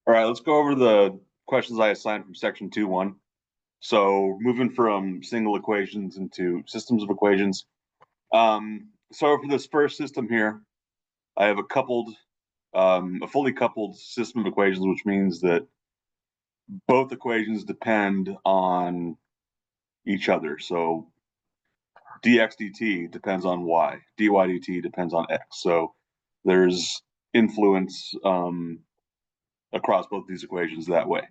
All right, let's go over the questions I assigned from section 2-1. So moving from single equations into systems of equations. So for this first system here, I have a fully coupled system of equations, which means that both equations depend on each other. So dx dt depends on y, dy dt depends on x. So there's influence across both these equations that way.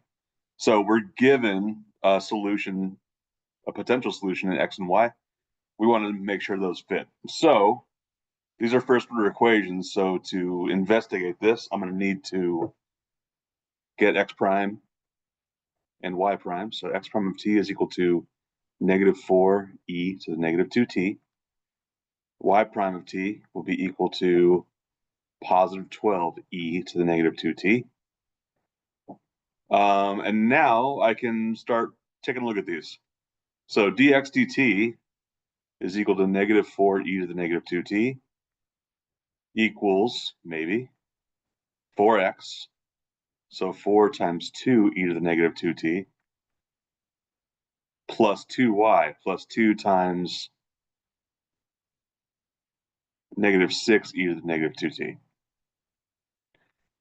So we're given a solution, a potential solution in x and y. We want to make sure those fit. So these are first order equations. So to investigate this, I'm going to need to get x prime and y prime. So x prime of t is equal to negative 4e to the negative 2t. Y prime of t will be equal to positive 12e to the negative 2t. And now I can start taking a look at these. So dx dt is equal to negative 4e to the negative 2t equals maybe 4x. So 4 times 2e to the negative 2t plus 2y plus 2 times negative 6e to the negative 2t.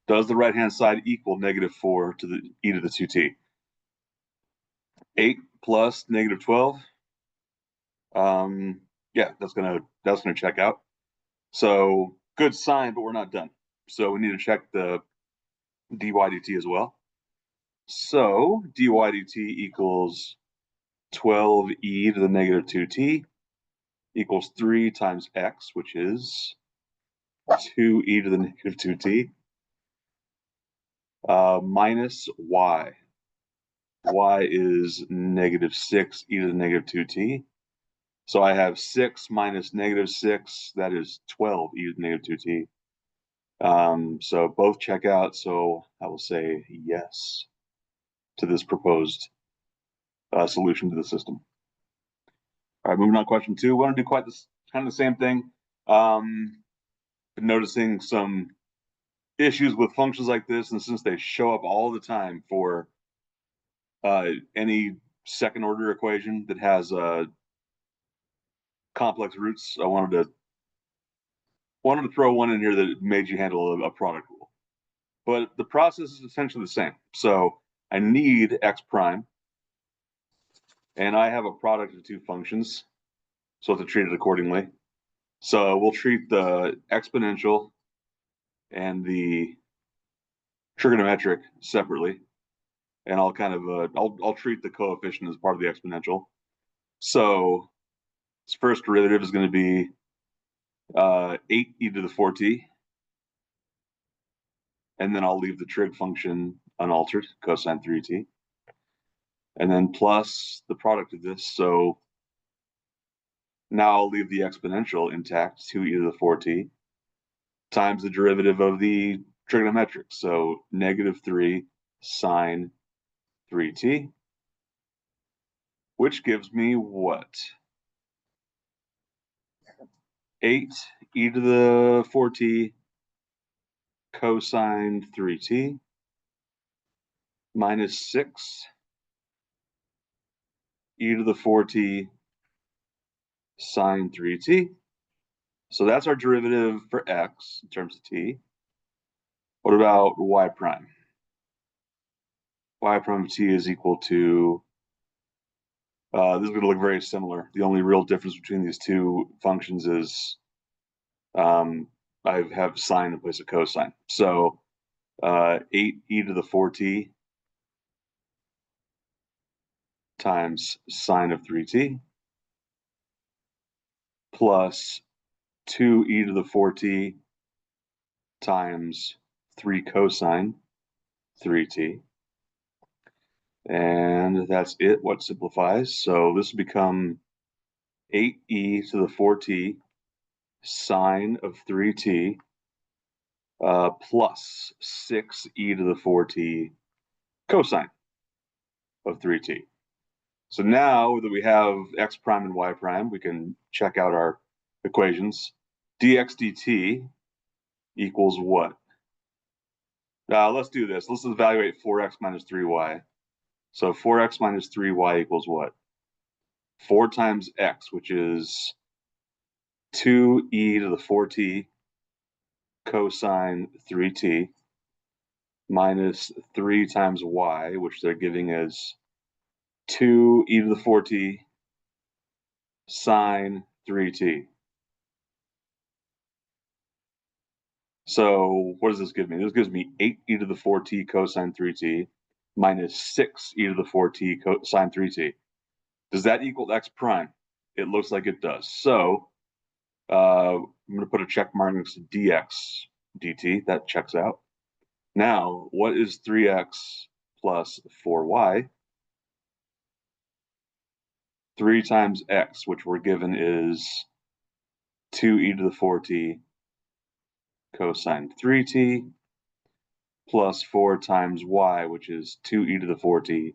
Does the right-hand side equal negative 4 to the e to the 2t? 8 plus negative 12. Yeah, that's gonna check out. So good sign, but we're not done. So we need to check the dy dt as well. So dy dt equals 12e to the negative 2t equals 3 times x, which is 2e to the negative 2t, minus y. Y is negative 6e to the negative 2t. So I have 6 minus negative 6, that is 12e to the negative 2t. So both check out, so I will say yes to this proposed solution to the system. All right, moving on to question 2. We want to do quite this kind of the same thing. Been noticing some issues with functions like this, and since they show up all the time for any second order equation that has complex roots, I wanted to throw one in here that made you handle a product rule. But the process is essentially the same. So I need x prime, and I have a product of two functions, so I have to treat it accordingly. So we'll treat the exponential and the trigonometric separately, and I'll kind of I'll treat the coefficient as part of the exponential. So its first derivative is going to be 8e to the 4t, and then I'll leave the trig function unaltered, cosine 3t, and then plus the product of this. So now I'll leave the exponential intact, 2e to the 4t, times the derivative of the trigonometric. So negative 3 sine 3t, which gives me what? 8 e to the 4t cosine 3t minus 6 e to the 4t sine 3t. So that's our derivative for x in terms of t. What about y prime? Y prime of t is equal to, this is going to look very similar. The only real difference between these two functions is I have sine in place of cosine. So 8e to the 4t times sine of 3t plus 2e to the 4t times 3 cosine 3t. And that's it, what simplifies. So this will become 8e to the 4t sine of 3t plus 6e to the 4t cosine of 3t. So now that we have x prime and y prime, we can check out our equations. Dx dt equals what? Let's do this. Let's evaluate 4x minus 3y. So 4x minus 3y equals what? 4 times x, which is 2e to the 4t cosine 3t minus 3 times y, which they're giving as 2e to the 4t sine 3t. So what does this give me? This gives me 8e to the 4t cosine 3t minus 6e to the 4t sine 3t. Does that equal x prime? It looks like it does. So I'm going to put a check mark next to dx dt. That checks out. Now, what is 3x plus 4y? 3 times x, which we're given is 2e to the 4t cosine 3t plus 4 times y, which is 2e to the 4t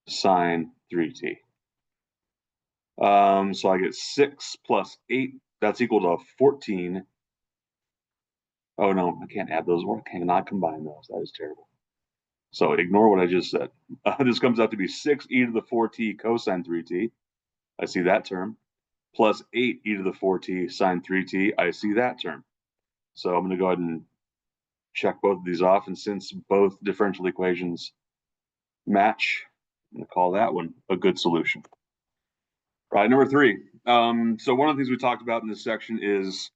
sine 3t. So I get 6 plus 8, that's equal to 14. Oh no, I can't add those, or I cannot combine those. That is terrible. So ignore what I just said. This comes out to be 6e to the 4t cosine 3t. I see that term. Plus 8e to the 4t sine 3t. I see that term. So I'm going to go ahead and check both of these off. And since both differential equations match, I'm going to call that one a good solution. Right, number 3. So one of the things we talked about in this section is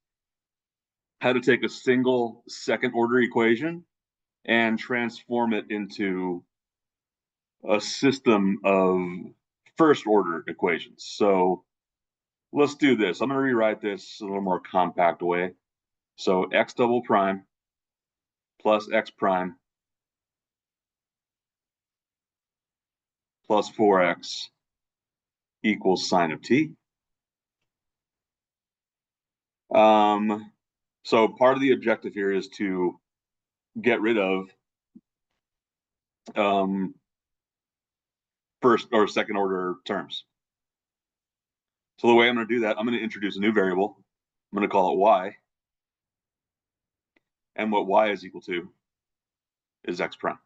how to take a single second order equation and transform it into a system of first order equations. So let's do this. I'm going to rewrite this a little more compact way. So x double prime plus x prime plus 4x equals sine of t. So part of the objective here is to get rid of first or second order terms. So the way I'm going to do that, I'm going to introduce a new variable. I'm going to call it y. And what y is equal to is x prime.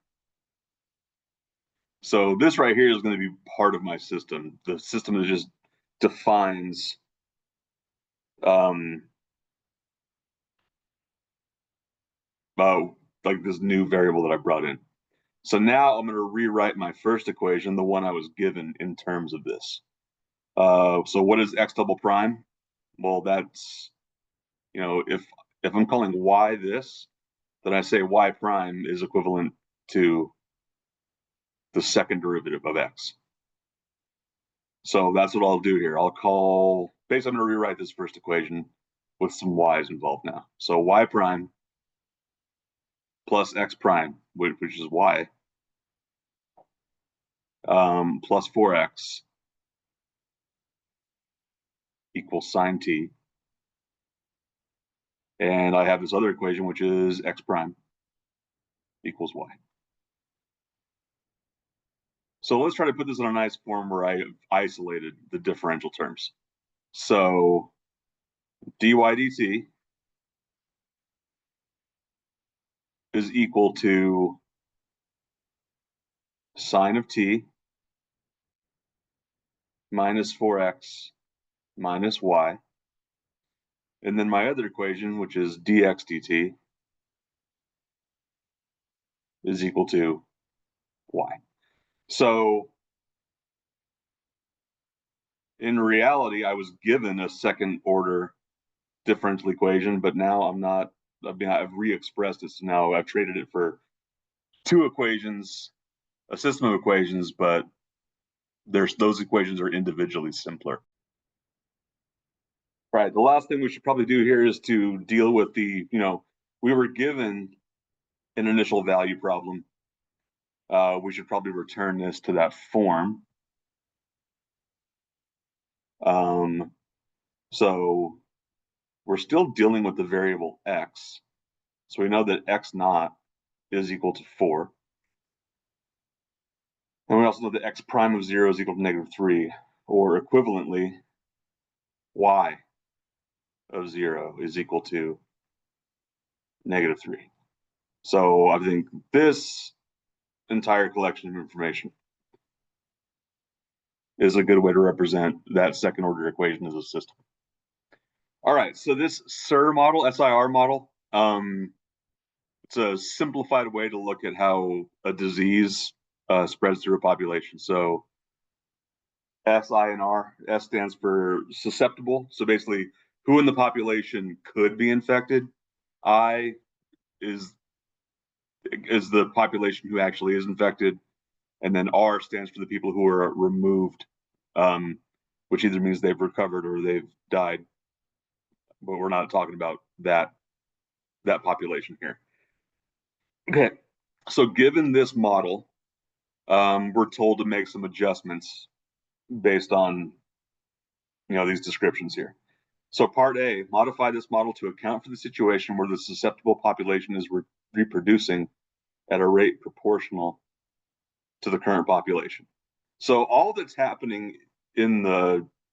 So this right here is going to be part of my system. The system that just defines like this new variable that I brought in. So now I'm going to rewrite my first equation, the one I was given in terms of this. So what is x double prime? Well, that's, if I'm calling y this, then I say y prime is equivalent to the second derivative of x. So that's what I'll do here. I'm going to rewrite this first equation with some y's involved now. So y prime plus x prime, which is y, plus 4x equals sine t. And I have this other equation, which is x prime equals y. So let's try to put this in a nice form where I isolated the differential terms. So dy dt is equal to sine of t minus 4x minus y. And then my other equation, which is dx dt, is equal to y. So in reality, I was given a second order differential equation, but now I've re-expressed it. So now I've traded it for two equations, a system of equations, but those equations are individually simpler. Right. The last thing we should probably do here is to deal with we were given an initial value problem. We should probably return this to that form. So we're still dealing with the variable x. So we know that x naught is equal to 4. And we also know that x prime of 0 is equal to -3, or equivalently, y of 0 is equal to -3. So I think this entire collection of information is a good way to represent that second order equation as a system. All right, so this SIR model, SIR model, it's a simplified way to look at how a disease spreads through a population. So S, I, and R. S stands for susceptible. So basically, who in the population could be infected. I is the population who actually is infected, and then R stands for the people who are removed, which either means they've recovered or they've died. But we're not talking about that population here. Okay, so given this model, we're told to make some adjustments based on these descriptions here. So part A, modify this model to account for the situation where the susceptible population is reproducing at a rate proportional to the current population. So all that's happening in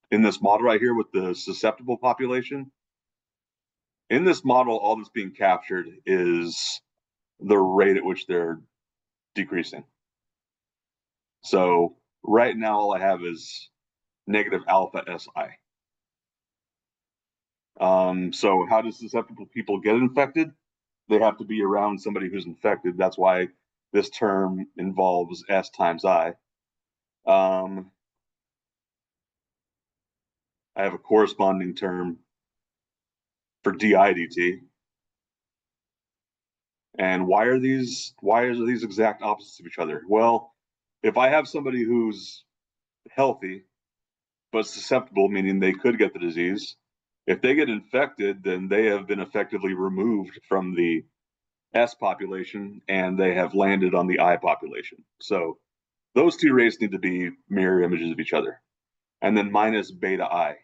this model right here with the susceptible population, in this model, all that's being captured is the rate at which they're decreasing. So right now, all I have is negative alpha SI. So how do susceptible people get infected? They have to be around somebody who's infected. That's why this term involves S times I. I have a corresponding term for DI/dt. And why are these exact opposites of each other? Well, if I have somebody who's healthy but susceptible, meaning they could get the disease, if they get infected, then they have been effectively removed from the S population and they have landed on the I population. So those two rates need to be mirror images of each other. And then minus beta I.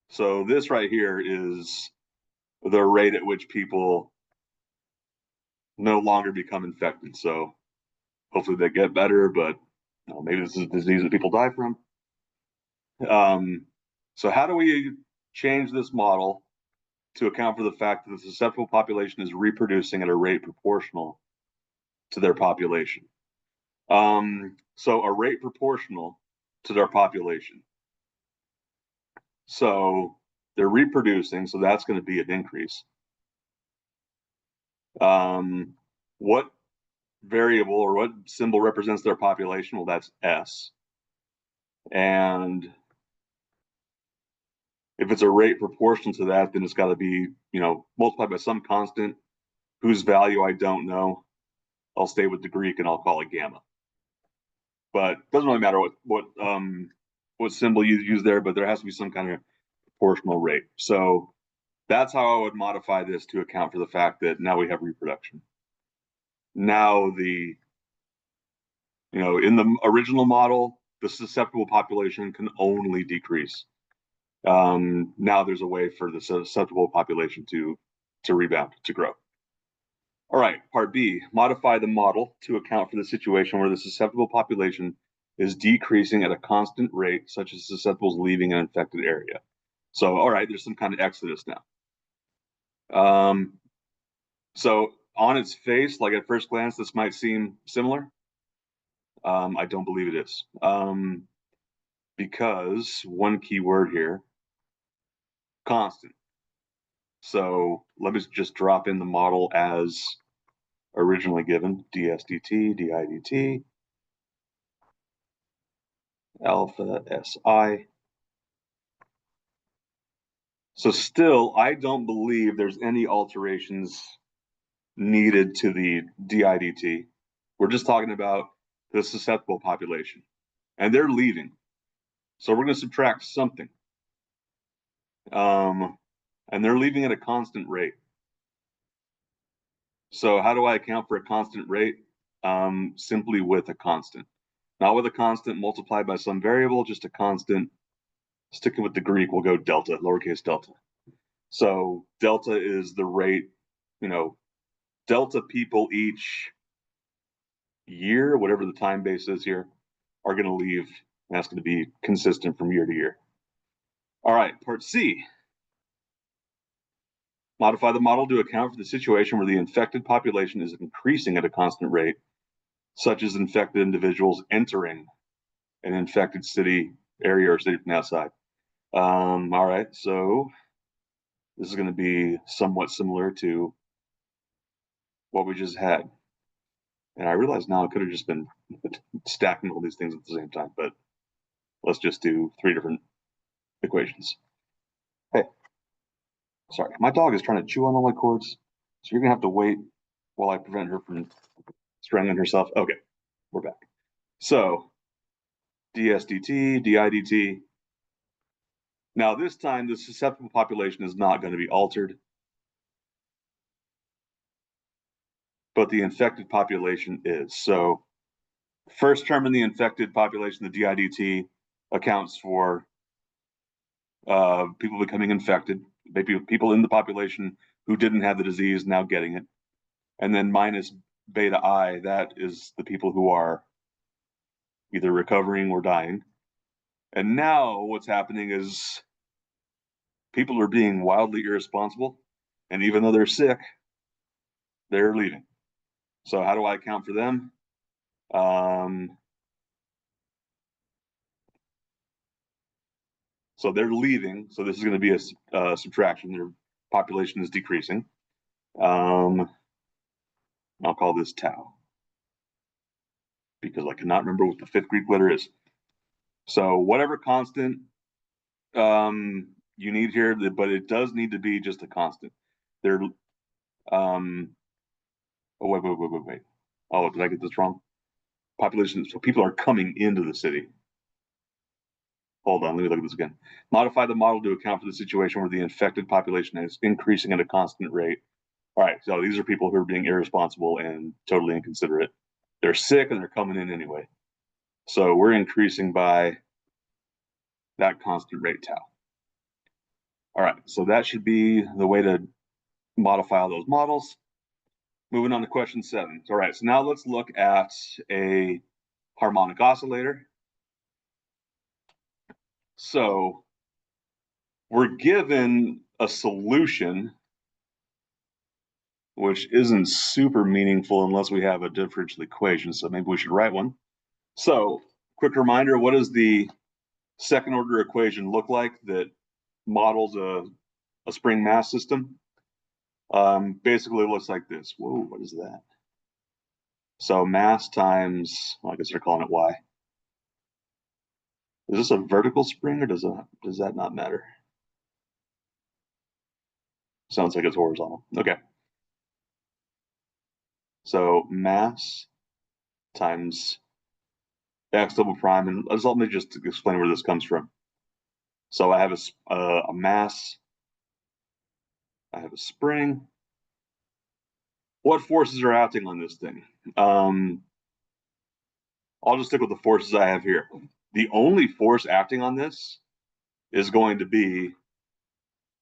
So this right here is the rate at which people no longer become infected. So hopefully they get better, but maybe this is a disease that people die from. So how do we change this model to account for the fact that the susceptible population is reproducing at a rate proportional to their population? So a rate proportional to their population. So they're reproducing, so that's going to be an increase. What variable or what symbol represents their population? Well, that's S. And if it's a rate proportional to that, then it's got to be, multiplied by some constant whose value I don't know. I'll stay with the Greek and I'll call it gamma. But it doesn't really matter what symbol you use there, but there has to be some kind of proportional rate. So that's how I would modify this to account for the fact that now we have reproduction. Now in the original model, the susceptible population can only decrease. Now there's a way for the susceptible population to rebound, to grow. All right, part B, modify the model to account for the situation where the susceptible population is decreasing at a constant rate, such as susceptibles leaving an infected area. So, all right, there's some kind of exodus now. So on its face, like at first glance, this might seem similar. I don't believe it is. Because one key word here, constant. So let me just drop in the model as originally given, ds dt, di dt, alpha si. So still, I don't believe there's any alterations needed to the di dt. We're just talking about the susceptible population. And they're leaving. So we're going to subtract something. And they're leaving at a constant rate. So how do I account for a constant rate? Simply with a constant. Not with a constant multiplied by some variable, just a constant. Sticking with the Greek, we'll go delta, lowercase delta. So delta is the rate, delta people each year, whatever the time base is here, are going to leave. And that's going to be consistent from year to year. All right, part C. Modify the model to account for the situation where the infected population is increasing at a constant rate, such as infected individuals entering an infected city area or city from the outside. All right, so this is going to be somewhat similar to what we just had. And I realize now I could have just been stacking all these things at the same time, but let's just do 3 different equations. Hey, sorry, my dog is trying to chew on all my cords, so you're gonna have to wait while I prevent her from strangling herself. Okay, we're back. So ds dt, di dt. Now this time the susceptible population is not going to be altered, but the infected population is. So first term in the infected population, the di dt, accounts for people becoming infected, maybe people in the population who didn't have the disease now getting it. And then minus beta I, that is the people who are either recovering or dying. And now what's happening is people are being wildly irresponsible. And even though they're sick, they're leaving. So how do I account for them? So they're leaving. So this is going to be a subtraction. Their population is decreasing. I'll call this tau because I cannot remember what the 5th Greek letter is. So whatever constant you need here, but it does need to be just a constant. They're oh wait. Oh, did I get this wrong? Population. So people are coming into the city. Hold on, let me look at this again. Modify the model to account for the situation where the infected population is increasing at a constant rate. All right, so these are people who are being irresponsible and totally inconsiderate. They're sick and they're coming in anyway. So we're increasing by that constant rate tau. All right, so that should be the way to modify all those models. Moving on to question 7. All right, so now let's look at a harmonic oscillator. So we're given a solution which isn't super meaningful unless we have a differential equation, so maybe we should write one. So quick reminder, what does the second order equation look like that models a spring mass system? Basically it looks like this. Whoa, what is that? So mass times, well, I guess they're calling it y. Is this a vertical spring or does that not matter? Sounds like it's horizontal. Okay. So mass times x double prime, and let me just explain where this comes from. So I have a mass, I have a spring. What forces are acting on this thing? I'll just stick with the forces I have here. The only force acting on this is going to be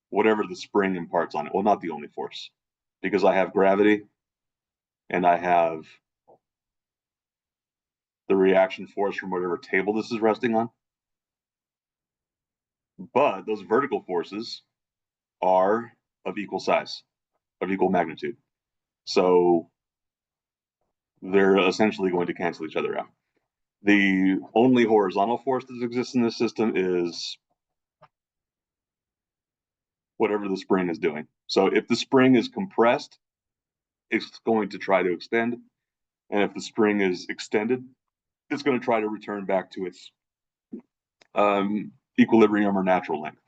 whatever the spring imparts on it. Well, not the only force, because I have gravity and I have the reaction force from whatever table this is resting on. But those vertical forces are of equal size, of equal magnitude. So they're essentially going to cancel each other out. The only horizontal force that exists in this system is whatever the spring is doing. So if the spring is compressed, it's going to try to extend. And if the spring is extended, it's going to try to return back to its equilibrium or natural length.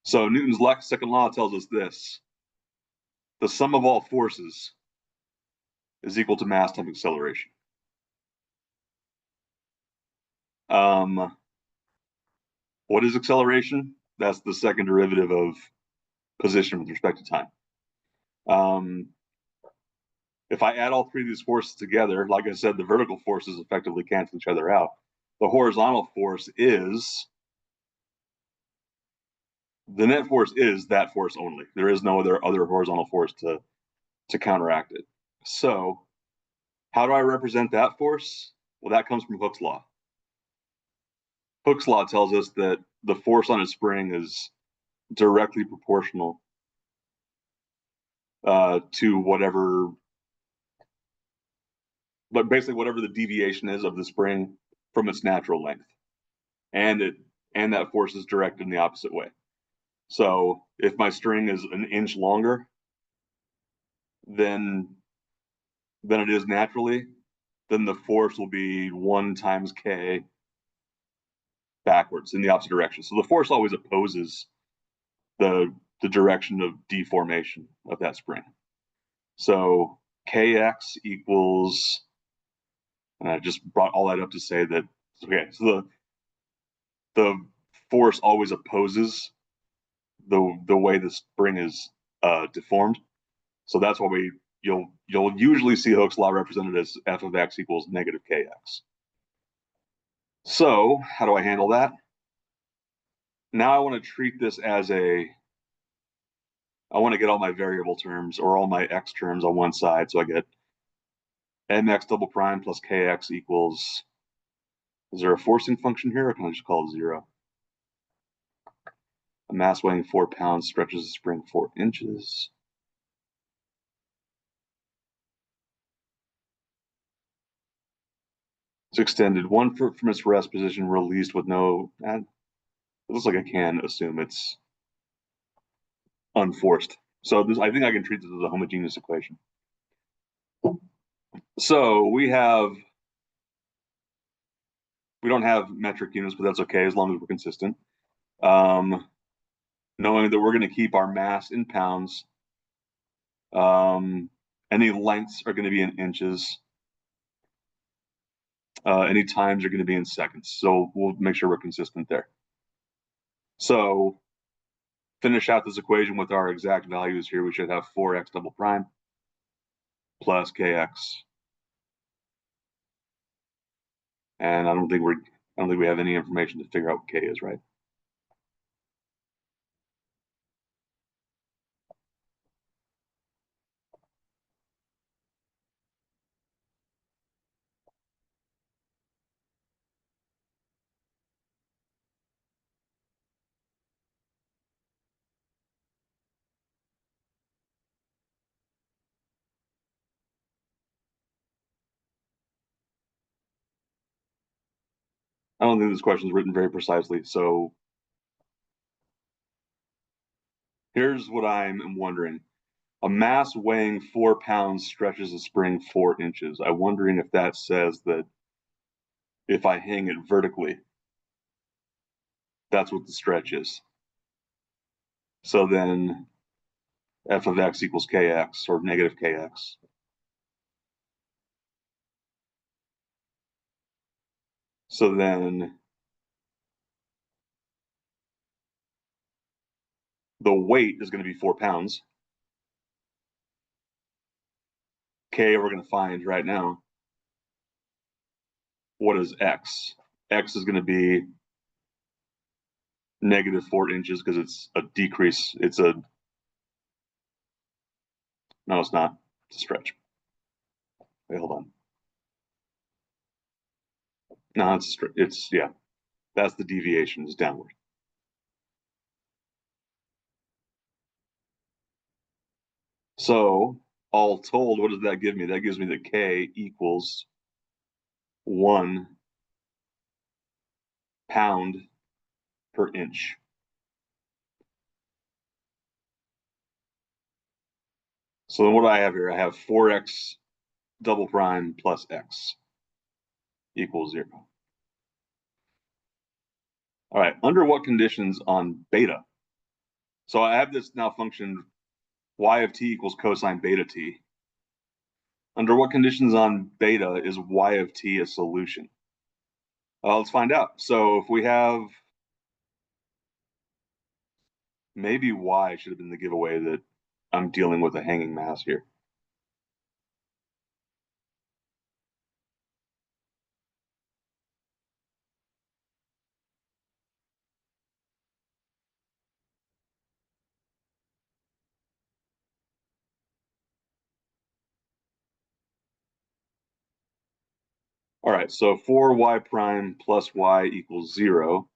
So Newton's second law tells us this: the sum of all forces is equal to mass times acceleration. What is acceleration? That's the second derivative of position with respect to time. If I add all 3 of these forces together, like I said, the vertical forces effectively cancel each other out. The horizontal force is, the net force is that force only. There is no other horizontal force to counteract it. So how do I represent that force? Well, that comes from Hooke's law. Hooke's law tells us that the force on a spring is directly proportional to whatever, but basically whatever the deviation is of the spring from its natural length, and that force is directed in the opposite way. So if my string is an inch longer than it is naturally, then the force will be 1 times k backwards in the opposite direction. So the force always opposes the direction of deformation of that spring. So kx equals, and I just brought all that up to say that, okay, so the force always opposes the way the spring is deformed. So that's why you'll usually see Hooke's law represented as f of x equals negative kx. So how do I handle that? Now I want to treat this as I want to get all my variable terms or all my x terms on one side. So I get mx double prime plus kx equals, is there a forcing function here, or can I just call it 0? A mass weighing 4 pounds stretches the spring 4 inches. It's extended 1 foot from its rest position, released with no, it looks like I can assume it's unforced. So this, I think I can treat this as a homogeneous equation. So we don't have metric units, but that's okay as long as we're consistent. Knowing that we're going to keep our mass in pounds, any lengths are going to be in inches. Any times are going to be in seconds. So we'll make sure we're consistent there. So finish out this equation with our exact values here. We should have 4x double prime plus kx. And I don't think we have any information to figure out what k is, right? I don't think this question is written very precisely. So here's what I'm wondering. A mass weighing 4 pounds stretches a spring 4 inches. I'm wondering if that says that if I hang it vertically, that's what the stretch is. So then f of x equals kx, or negative kx. So then the weight is going to be 4 pounds. K we're going to find right now. What is x? X is going to be negative 4 inches because it's a decrease. No, it's not. It's a stretch. Wait, hold on. No, yeah. That's the deviation, is downward. So all told, what does that give me? That gives me that k equals 1 pound per inch. So then what do I have here? I have 4x double prime plus x equals 0. All right, under what conditions on beta? So I have this now function y of t equals cosine beta t. Under what conditions on beta is y of t a solution? Let's find out. So if we have, maybe y should have been the giveaway that I'm dealing with a hanging mass here. All right, so 4y prime plus y equals 0.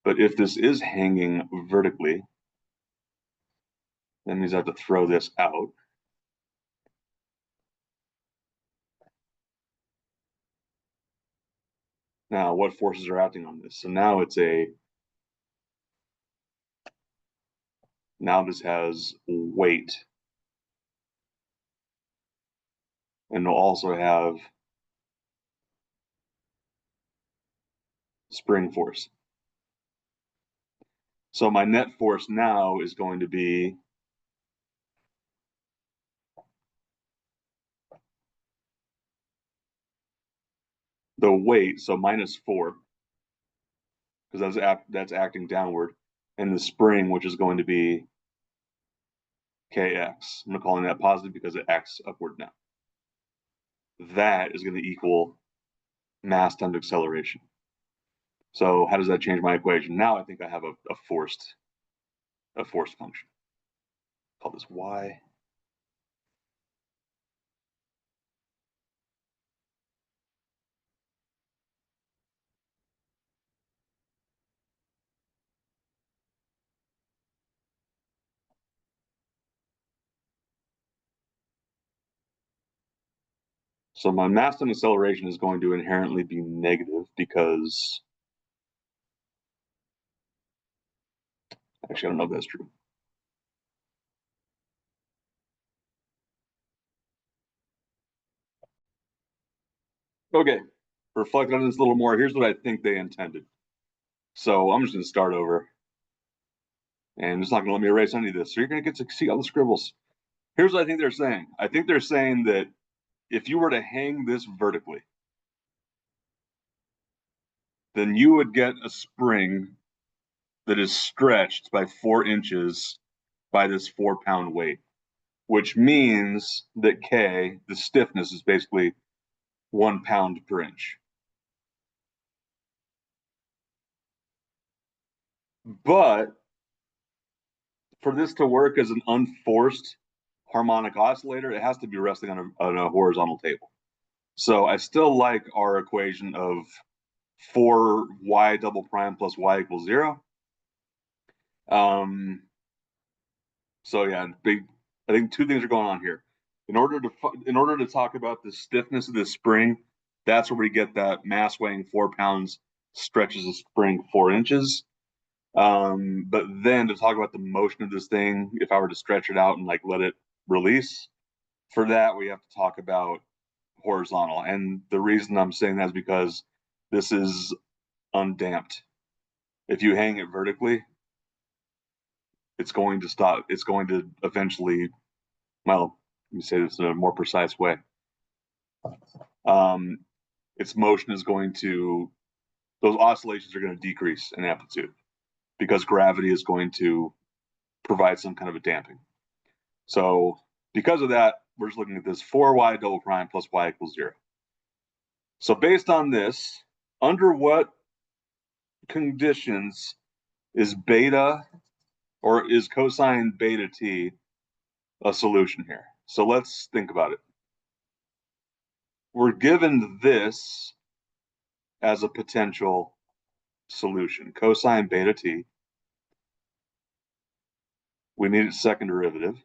But if this is hanging vertically, That means I have to throw this out. Now, what forces are acting on this? So now now this has weight. And it'll also have spring force. So my net force now is going to be the weight, so -4, because that's acting downward, and the spring, which is going to be kx. I'm calling that positive because it acts upward now. That is going to equal mass times acceleration. So how does that change my equation? Now I think I have a forced function. Call this y. So my mass times acceleration is going to inherently be negative because, actually, I don't know if that's true. Okay, reflect on this a little more. Here's what I think they intended. So I'm just going to start over. And it's not going to let me erase any of this. So you're going to get to see all the scribbles. Here's what I think they're saying. I think they're saying that if you were to hang this vertically, then you would get a spring that is stretched by 4 inches by this 4-pound weight, which means that K, the stiffness, is basically 1 pound per inch. But for this to work as an unforced harmonic oscillator, it has to be resting on a horizontal table. So I still like our equation of 4y double prime plus y equals 0. So yeah, I think 2 things are going on here. In order to talk about the stiffness of the spring, that's where we get that mass weighing 4 pounds stretches the spring 4 inches. But then to talk about the motion of this thing, if I were to stretch it out and like let it release, for that we have to talk about horizontal. And the reason I'm saying that is because this is undamped. If you hang it vertically, it's going to stop. It's going to eventually, well, let me say this in a more precise way. Its motion is going to, those oscillations are going to decrease in amplitude because gravity is going to provide some kind of a damping. So because of that, we're just looking at this 4y double prime plus y equals 0. So based on this, under what conditions is beta or is cosine beta t a solution here? So let's think about it. We're given this as a potential solution, cosine beta t. We need its second derivative.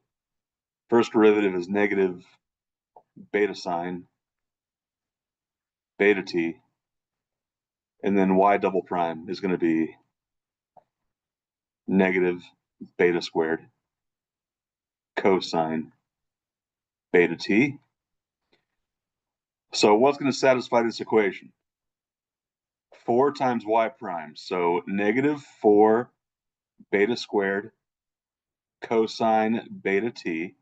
First derivative is negative beta sine beta t. And then y double prime is going to be negative beta squared cosine beta t. So what's going to satisfy this equation? 4 times y prime. So negative 4 beta squared cosine beta t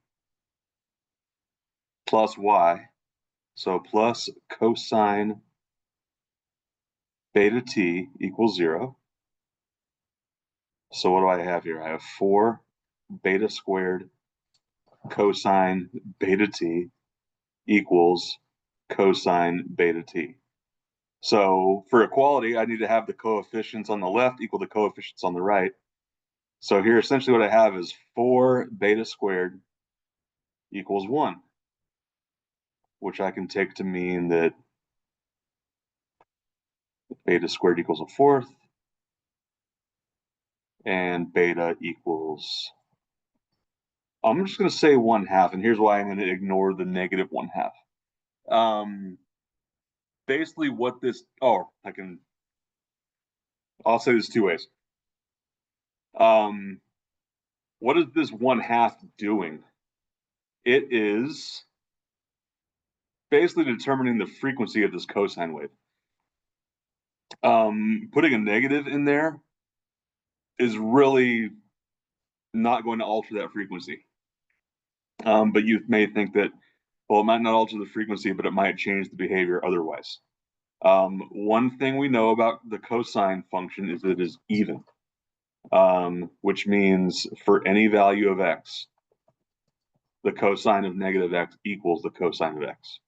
plus y. So plus cosine beta t equals 0. So what do I have here? I have 4 beta squared cosine beta t equals cosine beta t. So for equality, I need to have the coefficients on the left equal the coefficients on the right. So here, essentially what I have is 4 beta squared equals 1, which I can take to mean that beta squared equals a fourth, and beta equals I'm just going to say 1/2, and here's why I'm going to ignore the negative 1/2. Basically what this, I'll say this two ways. What is this 1/2 doing? It is basically determining the frequency of this cosine wave. Putting a negative in there is really not going to alter that frequency. But you may think that, well, it might not alter the frequency, but it might change the behavior otherwise. One thing we know about the cosine function is that it is even, which means for any value of x, the cosine of negative x equals the cosine of x.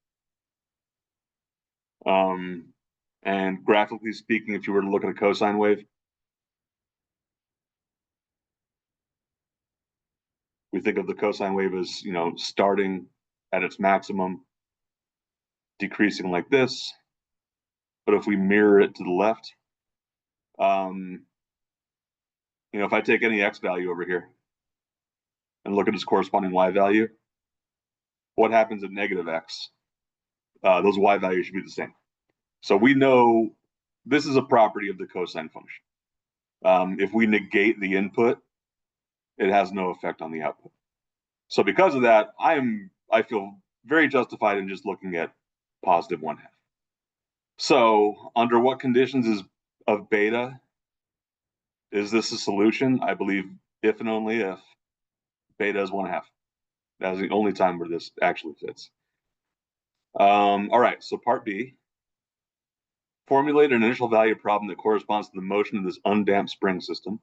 And graphically speaking, if you were to look at a cosine wave, we think of the cosine wave as, starting at its maximum, decreasing like this. But if we mirror it to the left, if I take any x value over here and look at its corresponding y value, what happens at negative x? Those y values should be the same. So we know this is a property of the cosine function. If we negate the input, it has no effect on the output. So because of that, I feel very justified in just looking at positive 1/2. So under what conditions of beta is this a solution? I believe if and only if beta is 1/2. That is the only time where this actually fits. All right, so part B. Formulate an initial value problem that corresponds to the motion of this undamped spring system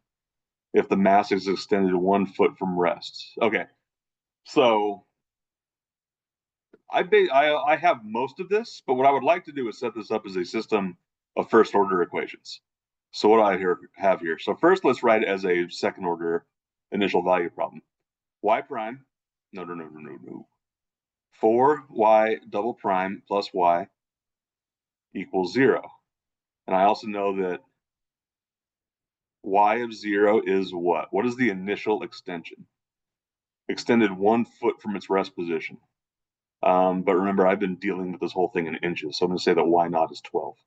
if the mass is extended 1 foot from rest. Okay, so I have most of this, but what I would like to do is set this up as a system of first order equations. So what do I have here? So first, let's write it as a second order initial value problem. Y prime, no. 4y double prime plus y equals 0. And I also know that y of 0 is what? What is the initial extension? Extended 1 foot from its rest position. But remember, I've been dealing with this whole thing in inches, so I'm going to say that y naught is 12.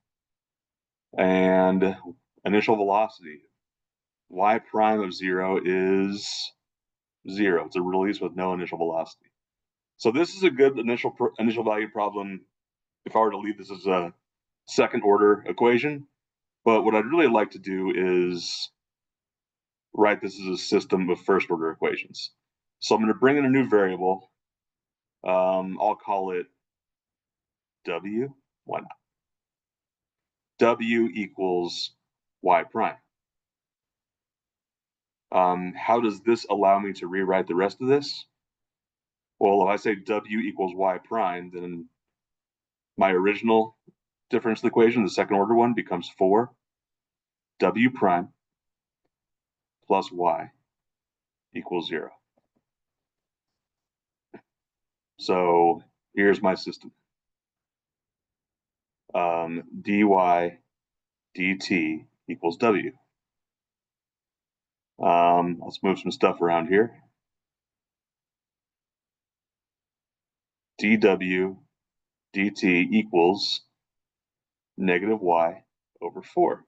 And initial velocity, y prime of 0 is 0. It's a release with no initial velocity. So this is a good initial value problem if I were to leave this as a second order equation. But what I'd really like to do is write this as a system of first order equations. So I'm going to bring in a new variable. I'll call it W. Why not? W equals y prime. How does this allow me to rewrite the rest of this? Well, if I say W equals y prime, then my original differential equation, the second order one, becomes 4 W prime plus y equals 0. So here's my system. Dy dt equals W. Let's move some stuff around here. dw dt equals negative y over 4.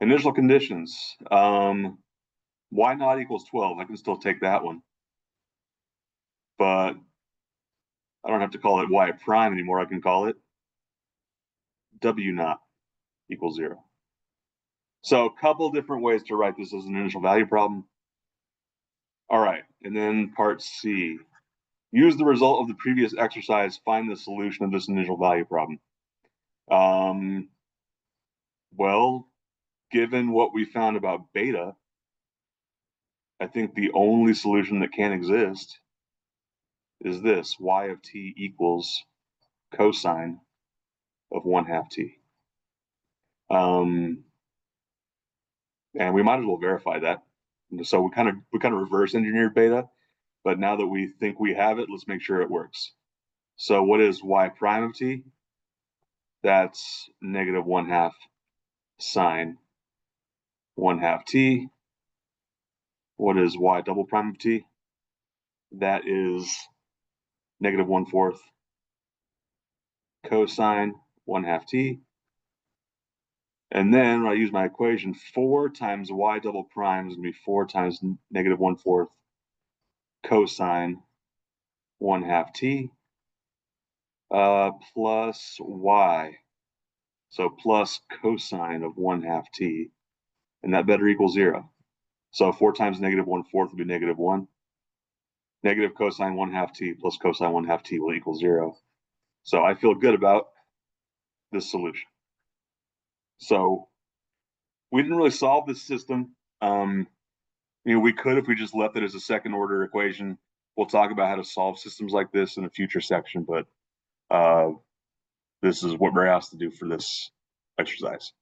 Initial conditions. Y naught equals 12. I can still take that one. But I don't have to call it y prime anymore. I can call it W naught equals 0. So a couple different ways to write this as an initial value problem. All right, and then part C. Use the result of the previous exercise, find the solution of this initial value problem. Well, given what we found about beta, I think the only solution that can exist is this: y of t equals cosine of 1/2 t. And we might as well verify that. So we kind of reverse engineered beta, but now that we think we have it, let's make sure it works. So what is y prime of t? That's negative 1/2 sine 1/2 t. What is y double prime of t? that is -1/4 cosine 1/2 t. And then when I use my equation, 4 times y double prime is going to be 4 times -1/4 cosine 1/2 t plus y. So plus cosine of 1/2 t. And that better equal 0. So 4 times -1/4 will be -1. Negative cosine 1/2 t plus cosine 1/2 t will equal 0. So I feel good about this solution. So we didn't really solve this system. We could if we just left it as a second order equation. We'll talk about how to solve systems like this in a future section, but this is what we're asked to do for this exercise.